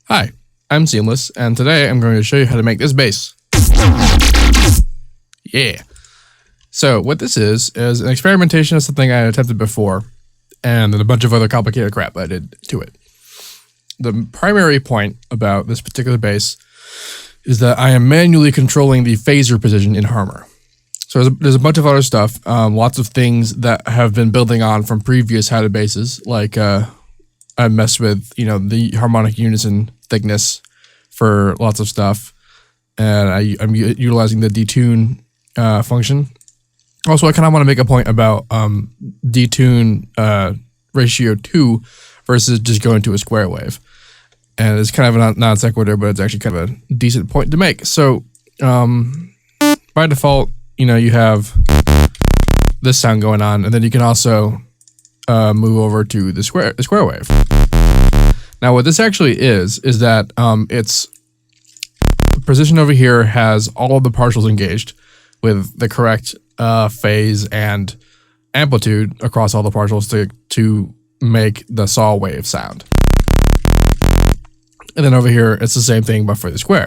Hi, I'm Seamless, and today I'm going to show you how to make this bass. Yeah. So what this is an experimentation of something I attempted before, and then a bunch of other complicated crap I did to it. The primary point about this particular bass is that I am manually controlling the phaser position in Harmor. So there's a bunch of other stuff, lots of things that have been building on from previous how to basses, like I messed with, the harmonic unison thickness for lots of stuff, and I'm utilizing the detune function. Also, I kind of want to make a point about detune ratio 2 versus just going to a square wave. And it's kind of a non sequitur, but it's actually kind of a decent point to make. So by default, you have this sound going on, and then you can also move over to the square wave. Now, what this actually is that it's the position over here has all of the partials engaged with the correct phase and amplitude across all the partials to make the saw wave sound. And then over here, it's the same thing, but for the square.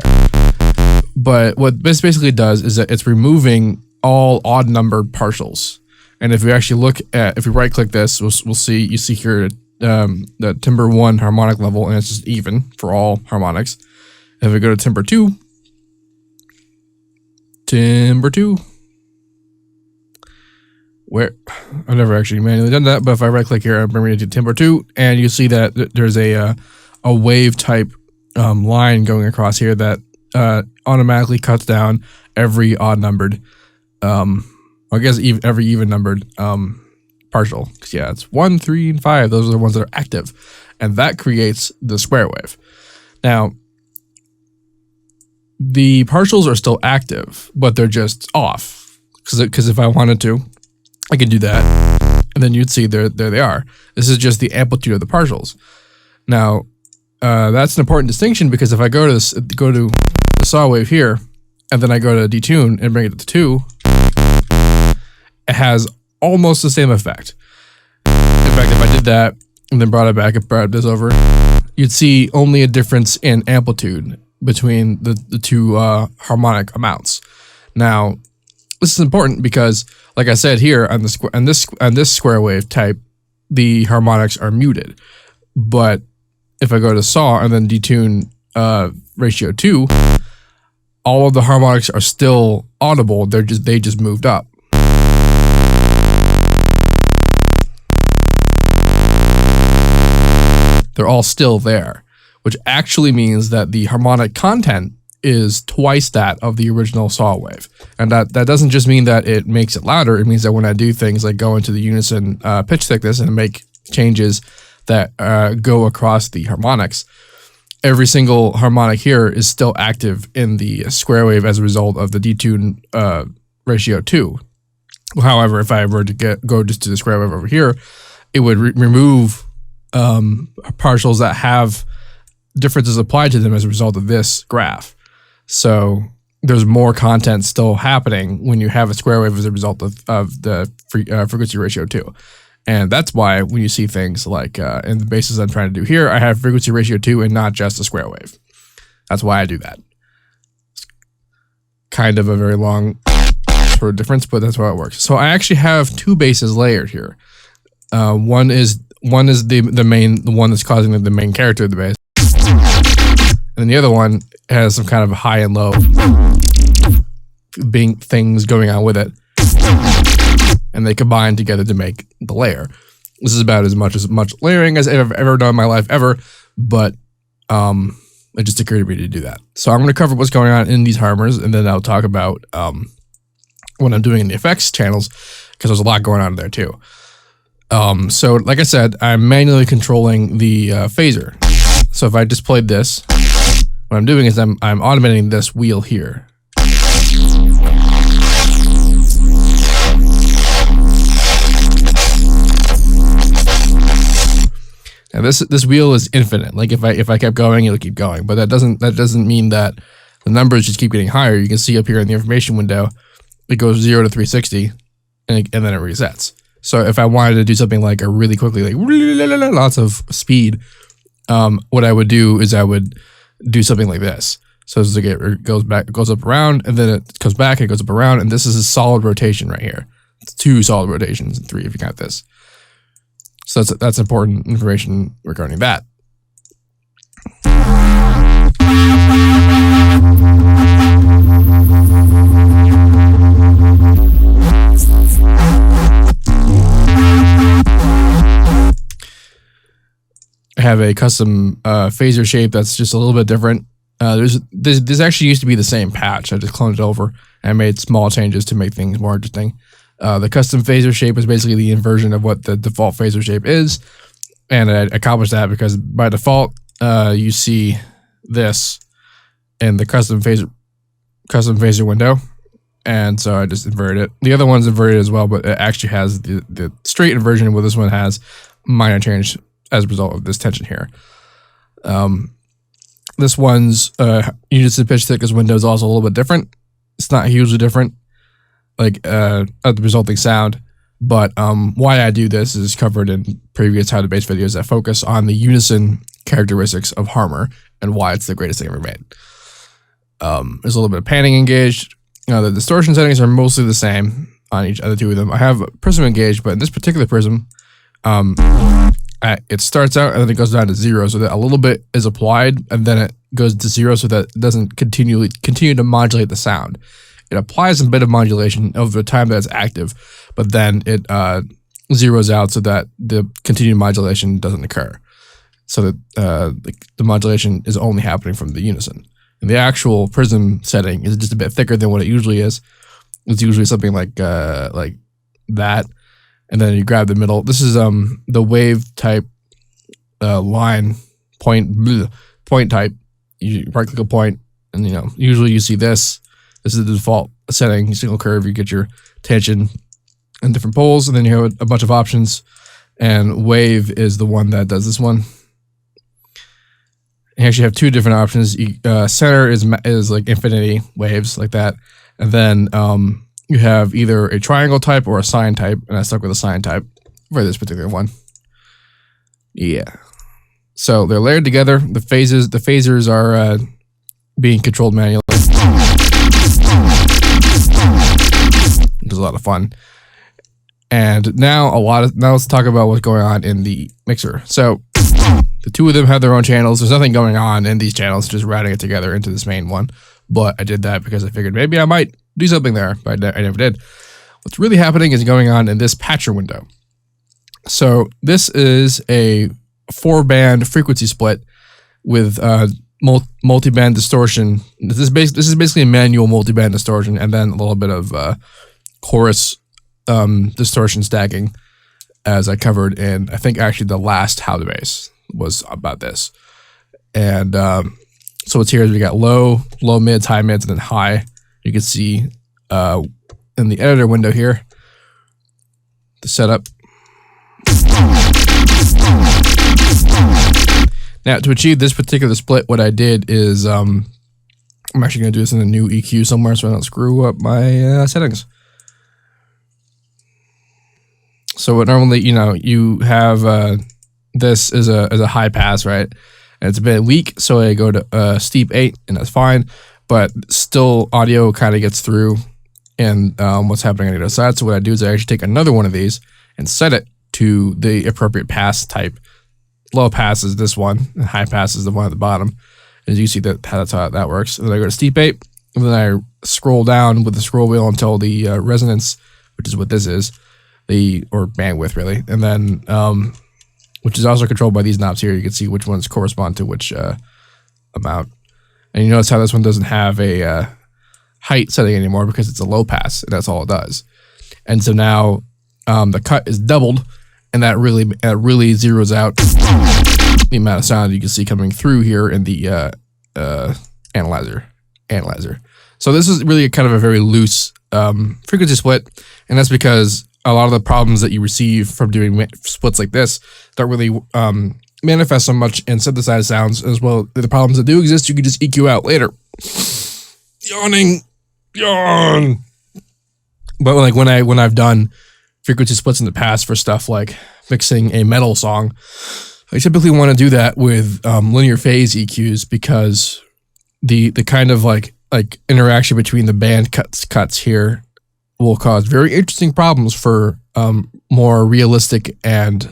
But what this basically does is that it's removing all odd numbered partials. And if we actually if we right click this, you see here the timbre 1 harmonic level, and it's just even for all harmonics. If we go to timbre 2, where I've never actually manually done that, but if I right click here, I'm bringing it to timbre 2, and you see that there's a wave type line going across here that automatically cuts down every odd numbered, I guess every even numbered partial. Because yeah, it's 1, 3, and 5. Those are the ones that are active, and that creates the square wave. Now, the partials are still active, but they're just off. Because if I wanted to, I could do that, and then you'd see there they are. This is just the amplitude of the partials. Now, that's an important distinction, because if I go to the saw wave here, and then I go to detune and bring it to 2, it has almost the same effect. In fact, if I did that and then brought this over, you'd see only a difference in amplitude between the two harmonic amounts. Now, this is important because, like I said here on this square wave type, the harmonics are muted. But if I go to saw and then detune ratio 2, all of the harmonics are still audible. They just moved up. They're all still there, which actually means that the harmonic content is twice that of the original saw wave. And that doesn't just mean that it makes it louder. It means that when I do things like go into the unison pitch thickness and make changes that go across the harmonics, every single harmonic here is still active in the square wave as a result of the detune ratio 2. However, if I were to go just to the square wave over here, it would remove partials that have differences applied to them as a result of this graph. So there's more content still happening when you have a square wave as a result of the frequency ratio 2. And that's why when you see things like in the basses I'm trying to do here, I have frequency ratio 2 and not just a square wave. That's why I do that. It's kind of a very long sort of difference, but that's why it works. So I actually have two basses layered here. One is the one that's causing the main character of the bass, and then the other one has some kind of high and low things going on with it, and they combine together to make the layer. This is about as much layering as I've ever done in my life ever, but it just occurred to me to do that. So I'm going to cover what's going on in these Harmors, and then I'll talk about what I'm doing in the effects channels, because there's a lot going on there too. So like I said, I'm manually controlling the phaser. So if I just played this, what I'm doing is I'm automating this wheel here. Now this wheel is infinite. Like if I kept going, it'll keep going. But that doesn't mean that the numbers just keep getting higher. You can see up here in the information window, it goes 0 to 360, and then it resets. So if I wanted to do something like a really quickly, like lots of speed, what I would do is I would do something like this. So as it goes back, it goes up around, and then it goes back, it goes up around, and this is a solid rotation right here. It's 2 solid rotations, and 3 if you count this. So that's important information regarding that. I have a custom phaser shape that's just a little bit different. This actually used to be the same patch. I just cloned it over and made small changes to make things more interesting. The custom phaser shape is basically the inversion of what the default phaser shape is, and I accomplished that because by default you see this in the custom phaser window, and so I just inverted it. The other one's inverted as well, but it actually has the straight inversion, where this one has minor change as a result of this tension here. This one's units of pitch thickness window is also a little bit different. It's not hugely different, like at the resulting sound, but why I do this is covered in previous how to bass videos that focus on the unison characteristics of Harmor and why it's the greatest thing ever made. There's a little bit of panning engaged. The distortion settings are mostly the same on each other 2 of them. I have prism engaged, but in this particular prism, it starts out and then it goes down to 0, so that a little bit is applied and then it goes to 0, so that it doesn't continue to modulate the sound. It applies a bit of modulation over the time that it's active, but then it zeroes out so that the continued modulation doesn't occur. So that the modulation is only happening from the unison. And the actual prism setting is just a bit thicker than what it usually is. It's usually something like that. And then you grab the middle. This is the wave type line point type. You right click a point, and usually you see this. This is the default setting. Single curve. You get your tension and different poles, and then you have a bunch of options. And wave is the one that does this one. You actually have 2 different options. Center is like infinity waves like that, and then you have either a triangle type or a sine type, and I stuck with a sine type for this particular one. Yeah. So they're layered together. The phasers are being controlled manually. It's a lot of fun. And now let's talk about what's going on in the mixer. So the 2 of them have their own channels. There's nothing going on in these channels, just routing it together into this main one. But I did that because I figured maybe I might do something there, but I never did. What's really happening is going on in this patcher window. So this is a 4-band frequency split with multi-band distortion. This is basically a manual multi-band distortion, and then a little bit of chorus distortion stacking, as I covered in, I think actually the last How to Bass was about this. And so what's here is we got low mids, high mids, and then high. You can see in the editor window here, the setup. Now, to achieve this particular split, what I did is I'm actually going to do this in a new EQ somewhere so I don't screw up my settings. So what normally, you have this is a high pass, right? And it's a bit weak, so I go to steep 8, and that's fine. But still, audio kind of gets through and what's happening on the other side. So what I do is I actually take another one of these and set it to the appropriate pass type. Low pass is this one, and high pass is the one at the bottom. As you see, that's how that works. And then I go to steep 8, and then I scroll down with the scroll wheel until the resonance, which is what this is, or bandwidth really, and then which is also controlled by these knobs here. You can see which ones correspond to which amount. And you notice how this one doesn't have a height setting anymore because it's a low pass, and that's all it does. And so now the cut is doubled, and that really zeroes out the amount of sound you can see coming through here in the analyzer. So this is really kind of a very loose frequency split, and that's because a lot of the problems that you receive from doing splits like this don't really manifest so much in synthesized sounds, as well. The problems that do exist, you can just EQ out later. Yawn. But like when I've done frequency splits in the past for stuff like mixing a metal song, I typically want to do that with linear phase EQs because the kind of like interaction between the band cuts here will cause very interesting problems for more realistic and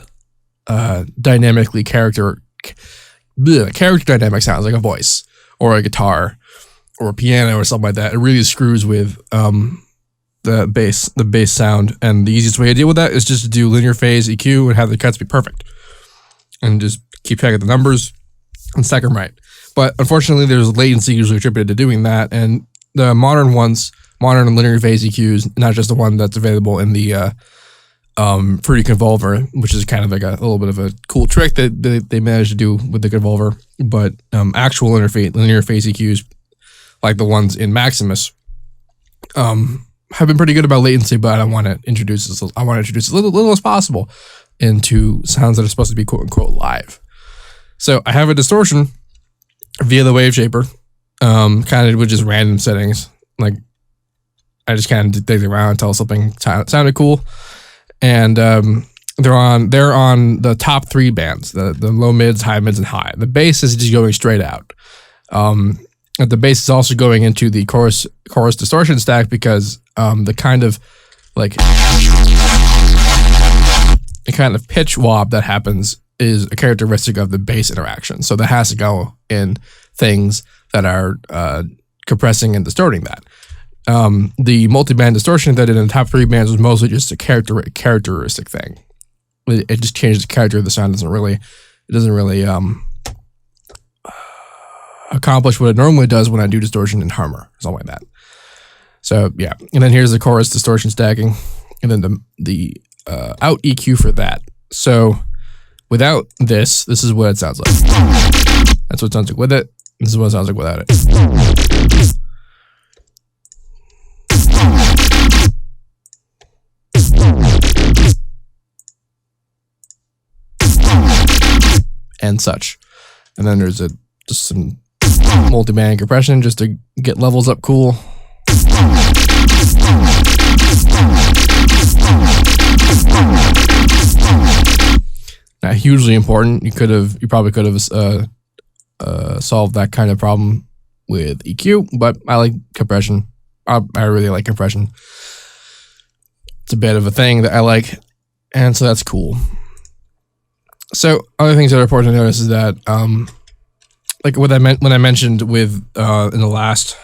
dynamically character dynamic sounds, like a voice or a guitar or a piano or something like that. It really screws with the bass sound, and the easiest way to deal with that is just to do linear phase EQ and have the cuts be perfect, and just keep track of the numbers and stack them right. But unfortunately, there's latency usually attributed to doing that, and the modern and linear phase EQs, not just the one that's available in the Fruity Convolver, which is kind of like a little bit of a cool trick that they managed to do with the Convolver, but actual linear phase EQs, like the ones in Maximus, have been pretty good about latency, but I want to introduce as little as possible into sounds that are supposed to be quote unquote live. So I have a distortion via the wave shaper, kind of with just random settings. Like I just kind of dig around until something sounded cool. And they're on the top 3 bands, the low mids, high mids, and high. The bass is just going straight out. The bass is also going into the chorus distortion stack because the kind of pitch wob that happens is a characteristic of the bass interaction. So that has to go in things that are compressing and distorting that. The multiband distortion that did in the top 3 bands was mostly just a characteristic thing. It just changes the character of the sound. It doesn't really accomplish what it normally does when I do distortion in Harmor or something like that. So yeah, and then here's the chorus distortion stacking, and then the out EQ for that. So without this is what it sounds like. That's what it sounds like with it. This is what it sounds like without it. And such. And then there's just some multi-band compression just to get levels up cool. Not hugely important. You probably could have solved that kind of problem with EQ, but I like compression. I really like compression. It's a bit of a thing that I like, and so that's cool. So other things that are important to notice is that, like what I meant when I mentioned with in the last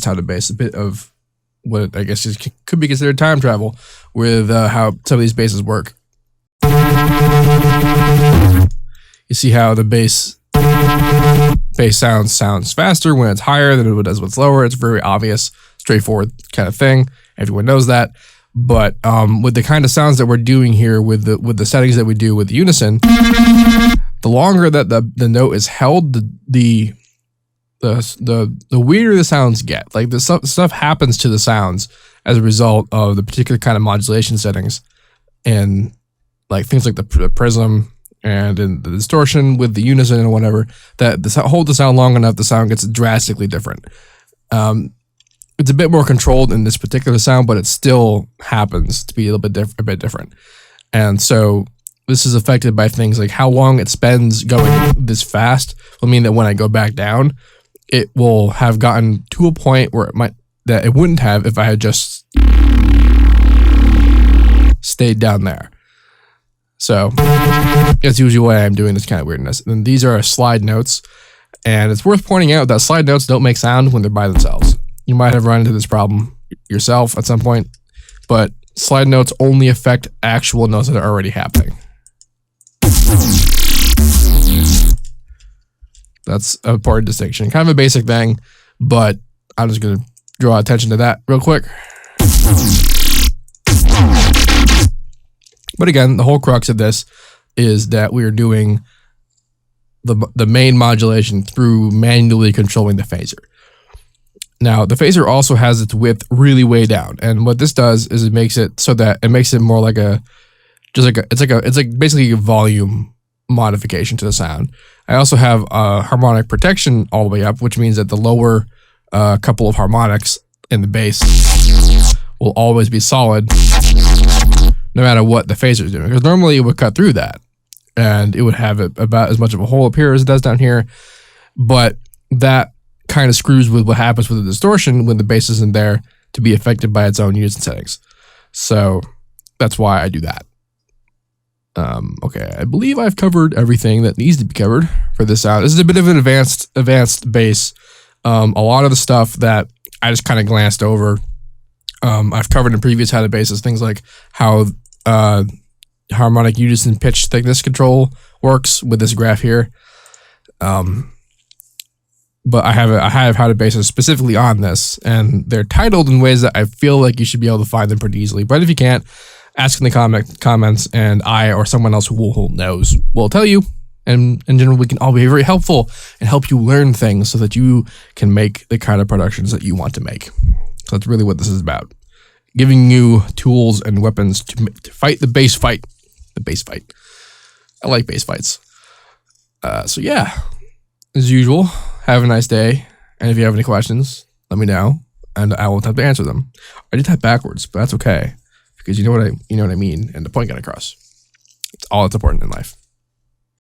how to bass, a bit of what I guess could be considered time travel with how some of these basses work. You see how the bass sounds faster when it's higher than it does when it's lower. It's very obvious, straightforward kind of thing. Everyone knows that. But with the kind of sounds that we're doing here, with the settings that we do with unison, the longer that the note is held, the weirder the sounds get. Like the stuff happens to the sounds as a result of the particular kind of modulation settings, and like things like the prism and in the distortion with the unison and whatever. That hold the sound long enough, the sound gets drastically different. It's a bit more controlled in this particular sound, but it still happens to be a bit different. And so this is affected by things like how long it spends going this fast will mean that when I go back down, it will have gotten to a point where it wouldn't have if I had just stayed down there. So that's usually why I'm doing this kind of weirdness. And these are slide notes, and it's worth pointing out that slide notes don't make sound when they're by themselves. You might have run into this problem yourself at some point, but slide notes only affect actual notes that are already happening. That's an important distinction. Kind of a basic thing, but I'm just going to draw attention to that real quick. But again, the whole crux of this is that we are doing the main modulation through manually controlling the phaser. Now, the phaser also has its width really way down, and what this does is it makes it so that it makes it more like it's basically a volume modification to the sound. I also have harmonic protection all the way up, which means that the lower couple of harmonics in the bass will always be solid, no matter what the phaser is doing. Because normally it would cut through that, and it would have about as much of a hole up here as it does down here. But that kind of screws with what happens with the distortion when the bass isn't there to be affected by its own units and settings. So that's why I do that. Okay, I believe I've covered everything that needs to be covered for this sound. This is a bit of an advanced bass. A lot of the stuff that I just kind of glanced over, I've covered in previous how to basses, things like how harmonic unison pitch thickness control works with this graph here. But I have how to bases specifically on this, and they're titled in ways that I feel like you should be able to find them pretty easily. But if you can't, ask in the comments, and I or someone else who knows will tell you. And in general, we can all be very helpful and help you learn things so that you can make the kind of productions that you want to make. So that's really what this is about. Giving you tools and weapons to fight the bass fight. The bass fight. I like bass fights. So yeah, as usual, have a nice day. And if you have any questions, let me know, and I will attempt to answer them. I did that backwards, but that's okay, because you know what I mean, and the point got across. It's all that's important in life.